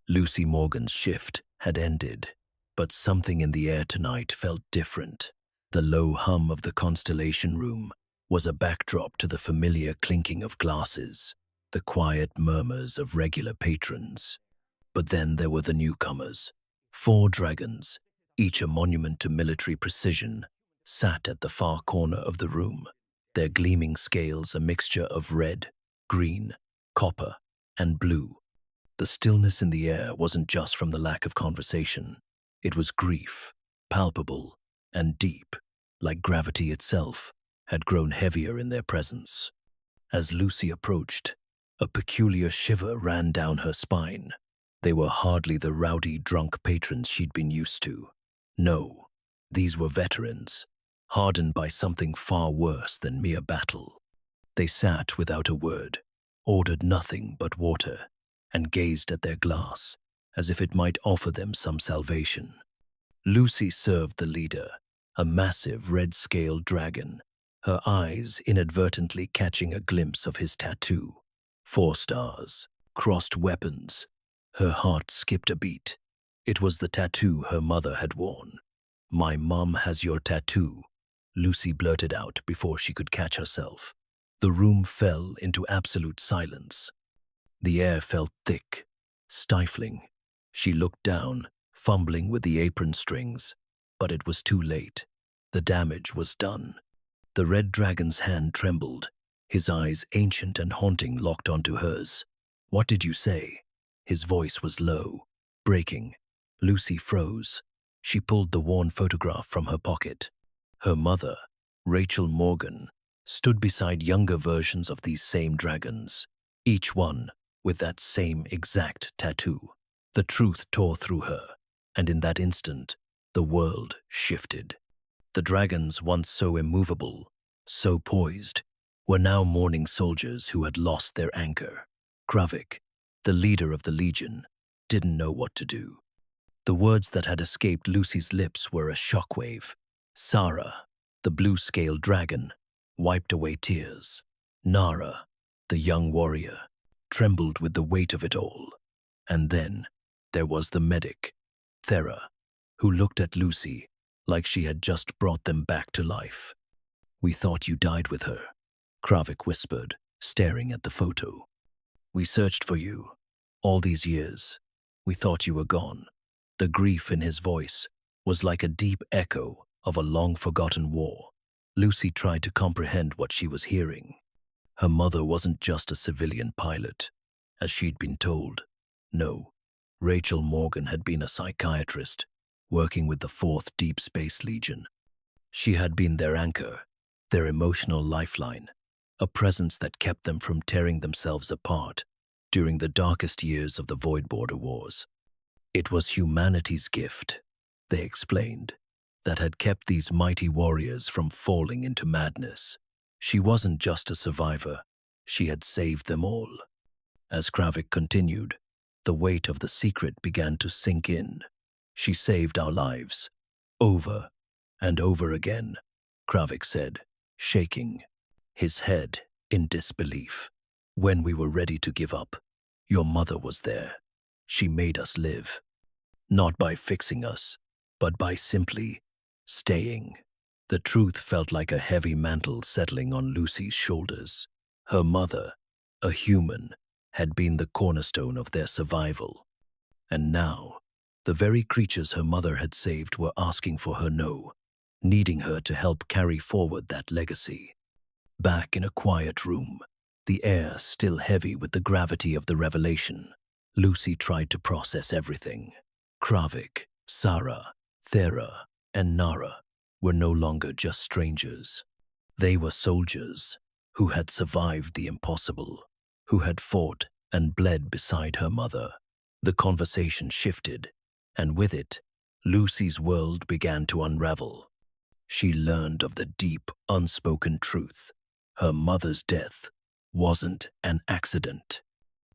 Lucy Morgan's shift had ended, but something in the air tonight felt different. The low hum of the constellation room was a backdrop to the familiar clinking of glasses, the quiet murmurs of regular patrons. But then there were the newcomers. 4 dragons, each a monument to military precision, sat at the far corner of the room, their gleaming scales a mixture of red, green, copper, and blue. The stillness in the air wasn't just from the lack of conversation. It was grief, palpable and deep, like gravity itself had grown heavier in their presence. As Lucy approached, a peculiar shiver ran down her spine. They were hardly the rowdy, drunk patrons she'd been used to. No, these were veterans, hardened by something far worse than mere battle. They sat without a word, ordered nothing but water, and gazed at their glass as if it might offer them some salvation. Lucy served the leader, a massive red-scaled dragon, her eyes inadvertently catching a glimpse of his tattoo. 4 stars, crossed weapons. Her heart skipped a beat. It was the tattoo her mother had worn. "My mom has your tattoo," Lucy blurted out before she could catch herself. The room fell into absolute silence. The air felt thick, stifling. She looked down, fumbling with the apron strings, but it was too late. The damage was done. The red dragon's hand trembled, his eyes ancient and haunting locked onto hers. "What did you say?" His voice was low, breaking. Lucy froze. She pulled the worn photograph from her pocket. Her mother, Rachel Morgan, stood beside younger versions of these same dragons, each one with that same exact tattoo. The truth tore through her, and in that instant, the world shifted. The dragons, once so immovable, so poised, were now mourning soldiers who had lost their anchor. Kravik, the leader of the Legion, didn't know what to do. The words that had escaped Lucy's lips were a shockwave. Sara, the blue-scaled dragon, wiped away tears. Nara, the young warrior, trembled with the weight of it all. And then there was the medic, Thera, who looked at Lucy like she had just brought them back to life. "We thought you died with her," Kravik whispered, staring at the photo. "We searched for you all these years. We thought you were gone." The grief in his voice was like a deep echo of a long-forgotten war. Lucy tried to comprehend what she was hearing. Her mother wasn't just a civilian pilot, as she'd been told. No, Rachel Morgan had been a psychiatrist, working with the 4th Deep Space Legion. She had been their anchor, their emotional lifeline, a presence that kept them from tearing themselves apart during the darkest years of the Void Border Wars. It was humanity's gift, they explained, that had kept these mighty warriors from falling into madness. She wasn't just a survivor, she had saved them all. As Kravik continued, the weight of the secret began to sink in. "She saved our lives, over and over again," Kravik said, shaking his head in disbelief. "When we were ready to give up, your mother was there. She made us live. Not by fixing us, but by simply staying." The truth felt like a heavy mantle settling on Lucy's shoulders. Her mother, a human, had been the cornerstone of their survival. And now, the very creatures her mother had saved were asking for her no, needing her to help carry forward that legacy. Back in a quiet room, the air still heavy with the gravity of the revelation, Lucy tried to process everything. Kravik, Sara, Thera, and Nara were no longer just strangers. They were soldiers who had survived the impossible, who had fought and bled beside her mother. The conversation shifted, and with it, Lucy's world began to unravel. She learned of the deep, unspoken truth. Her mother's death wasn't an accident.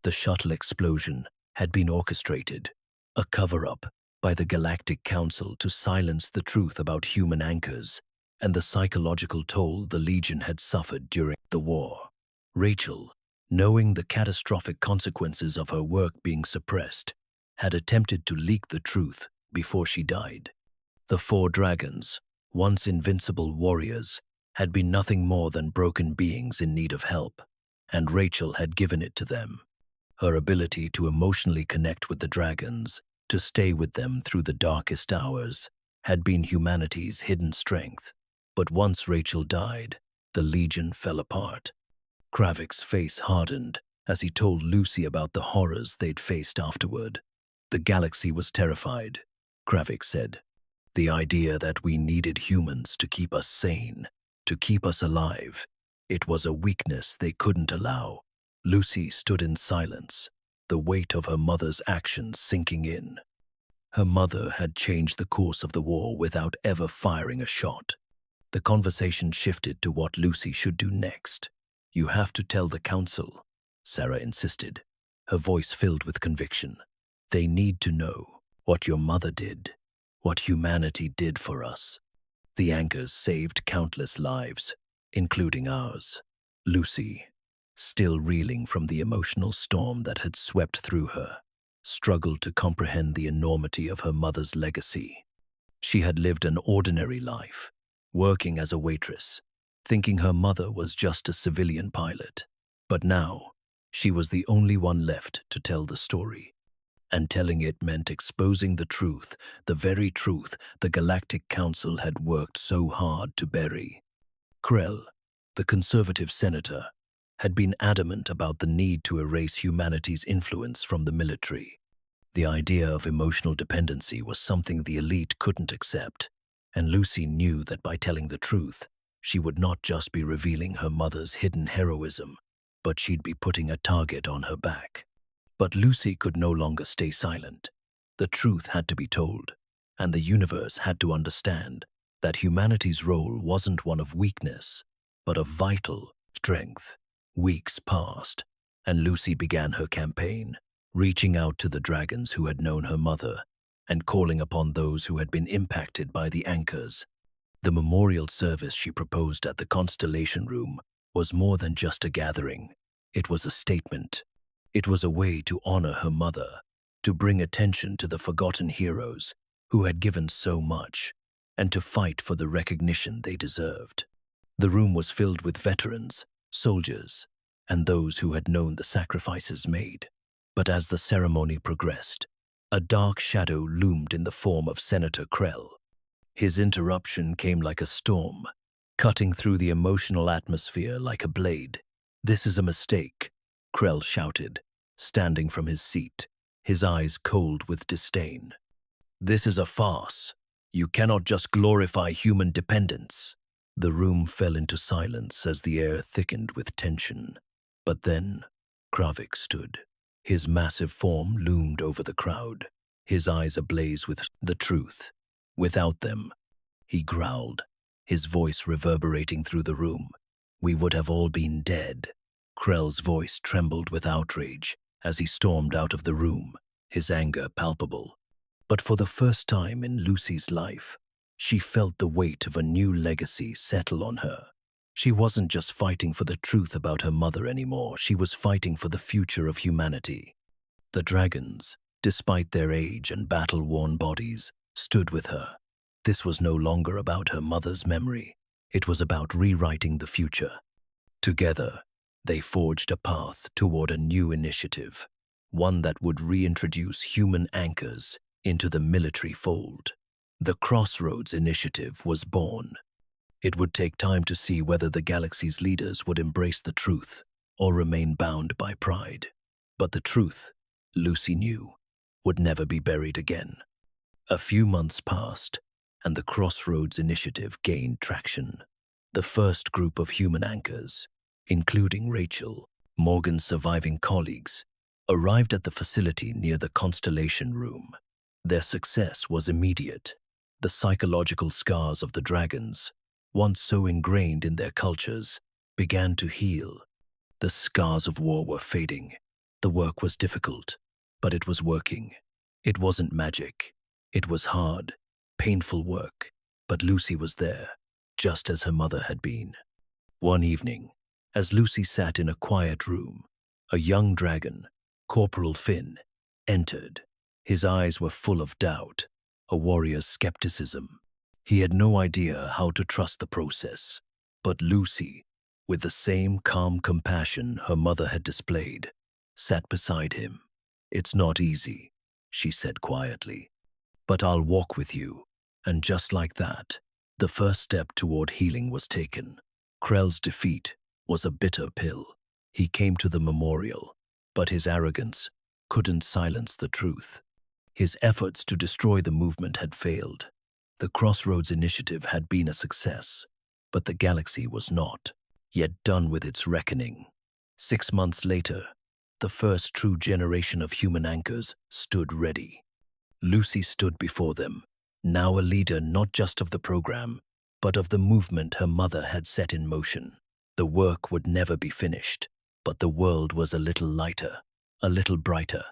The shuttle explosion had been orchestrated, a cover-up by the Galactic Council to silence the truth about human anchors and the psychological toll the Legion had suffered during the war. Rachel, knowing the catastrophic consequences of her work being suppressed, had attempted to leak the truth before she died. The four dragons, once invincible warriors, had been nothing more than broken beings in need of help, and Rachel had given it to them. Her ability to emotionally connect with the dragons, to stay with them through the darkest hours, had been humanity's hidden strength. But once Rachel died, the Legion fell apart. Kravik's face hardened as he told Lucy about the horrors they'd faced afterward. The galaxy was terrified, Kravik said. The idea that we needed humans to keep us sane, to keep us alive, it was a weakness they couldn't allow. Lucy stood in silence, the weight of her mother's actions sinking in. Her mother had changed the course of the war without ever firing a shot. The conversation shifted to what Lucy should do next. You have to tell the council, Sarah insisted, her voice filled with conviction. They need to know what your mother did, what humanity did for us. The anchors saved countless lives, including ours. Lucy, still reeling from the emotional storm that had swept through her, struggled to comprehend the enormity of her mother's legacy. She had lived an ordinary life, working as a waitress, thinking her mother was just a civilian pilot. But now, she was the only one left to tell the story. And telling it meant exposing the truth, the very truth the Galactic Council had worked so hard to bury. Krell, the conservative senator, had been adamant about the need to erase humanity's influence from the military. The idea of emotional dependency was something the elite couldn't accept, and Lucy knew that by telling the truth, she would not just be revealing her mother's hidden heroism, but she'd be putting a target on her back. But Lucy could no longer stay silent. The truth had to be told, and the universe had to understand that humanity's role wasn't one of weakness, but of vital strength. Weeks passed, and Lucy began her campaign, reaching out to the dragons who had known her mother and calling upon those who had been impacted by the anchors. The memorial service she proposed at the Constellation Room was more than just a gathering. It was a statement. It was a way to honor her mother, to bring attention to the forgotten heroes who had given so much, and to fight for the recognition they deserved. The room was filled with veterans, soldiers, and those who had known the sacrifices made. But as the ceremony progressed, a dark shadow loomed in the form of Senator Krell. His interruption came like a storm, cutting through the emotional atmosphere like a blade. "This is a mistake," Krell shouted, standing from his seat, his eyes cold with disdain. "This is a farce. You cannot just glorify human dependence." The room fell into silence as the air thickened with tension. But then, Kravik stood. His massive form loomed over the crowd, his eyes ablaze with the truth. "Without them," he growled, his voice reverberating through the room, "we would have all been dead." Krell's voice trembled with outrage as he stormed out of the room, his anger palpable. But for the first time in Lucy's life, she felt the weight of a new legacy settle on her. She wasn't just fighting for the truth about her mother anymore, she was fighting for the future of humanity. The dragons, despite their age and battle-worn bodies, stood with her. This was no longer about her mother's memory, it was about rewriting the future. Together, they forged a path toward a new initiative, one that would reintroduce human anchors into the military fold. The Crossroads Initiative was born. It would take time to see whether the galaxy's leaders would embrace the truth or remain bound by pride. But the truth, Lucy knew, would never be buried again. A few months passed, and the Crossroads Initiative gained traction. The first group of human anchors, including Rachel, Morgan's surviving colleagues, arrived at the facility near the Constellation Room. Their success was immediate. The psychological scars of the dragons, once so ingrained in their cultures, began to heal. The scars of war were fading. The work was difficult, but it was working. It wasn't magic. It was hard, painful work, but Lucy was there, just as her mother had been. One evening, as Lucy sat in a quiet room, a young dragon, Corporal Finn, entered. His eyes were full of doubt, a warrior's skepticism. He had no idea how to trust the process. But Lucy, with the same calm compassion her mother had displayed, sat beside him. "It's not easy," she said quietly, "but I'll walk with you." And just like that, the first step toward healing was taken. Krell's defeat was a bitter pill. He came to the memorial, but his arrogance couldn't silence the truth. His efforts to destroy the movement had failed. The Crossroads Initiative had been a success, but the galaxy was not yet done with its reckoning. 6 months later, the first true generation of human anchors stood ready. Lucy stood before them, now a leader not just of the program, but of the movement her mother had set in motion. The work would never be finished, but the world was a little lighter, a little brighter.